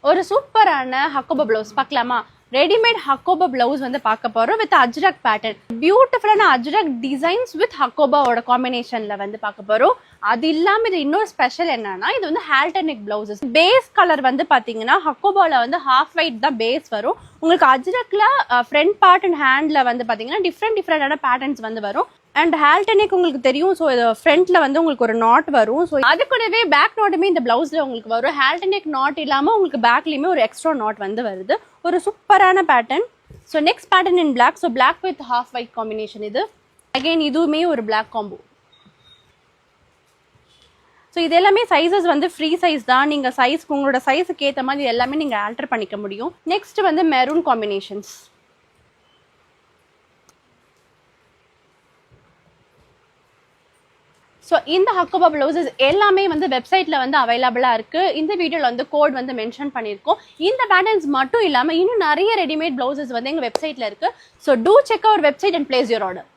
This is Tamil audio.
ஒரு சூப்பரான ஹக்கோபா ப்ளவுஸ் பார்க்கலாமா? ரெடிமேட் ஹக்கோபா ப்ளவுஸ் வந்து பார்க்க போறோம் வித் அஜ்ரக் பேட்டர்ன். பியூட்டிஃபுல்லான அஜ்ரக் டிசைன்ஸ் வித் ஹக்கோபாவோட காம்பினேஷன்ல வந்து பார்க்க போறோம். அது இல்லாம இது இன்னொரு ஸ்பெஷல் என்னன்னா, இது வந்து ஹால்டர்னேட் பிளவுசஸ். பேஸ் கலர் வந்து பாத்தீங்கன்னா ஹக்கோபால வந்து ஹாஃப் ஒயிட் தான் பேஸ் வரும். உங்களுக்கு அஜ்ரக்ல ஃப்ரண்ட் பார்ட் அண்ட் ஹேண்ட்ல வந்து பாத்தீங்கன்னா டிஃப்ரெண்டான பேட்டர்ன்ஸ் வந்து வரும். அண்ட் ஹால்டர்னேக் உங்களுக்கு தெரியும். ஸோ ஃப்ரண்ட்ல வந்து உங்களுக்கு ஒரு நாட் வரும். ஸோ அது கூடவே பேக் நாட்டுமே இந்த பிளவுஸ்ல உங்களுக்கு வரும். ஹால்டர்னேக் நாட் இல்லாம உங்களுக்கு பேக்லயுமே ஒரு எக்ஸ்ட்ரா நாட் வந்து வருது. ஒரு சூப்பரான pattern. So next pattern in black. So black with half white combination இது. அகைன் இதுவுமே ஒரு பிளாக் காம்போ. ஸோ இது எல்லாமே சைஸஸ் வந்து ஃப்ரீ சைஸ் தான். நீங்க உங்களோட சைஸுக்கு ஏற்ற மாதிரி எல்லாமே நீங்க ஆல்டர் பண்ணிக்க முடியும். நெக்ஸ்ட் வந்து மெரூன் காம்பினேஷன்ஸ். ஸோ இந்த ஹக்கோபா ப்ளவுசஸ் எல்லாமே வந்து வெப்சைட்ல வந்து அவைலபிளா இருக்கு. இந்த வீடியோல வந்து கோட் வந்து மென்ஷன் பண்ணியிருக்கோம். இந்த பேட்டர்ன்ஸ் மட்டும் இல்லாமல் இன்னும் நிறைய ரெடிமேட் ப்ளவுசஸ் வந்து எங்க வெப்சைட்ல இருக்கு. So do check our website and place your order.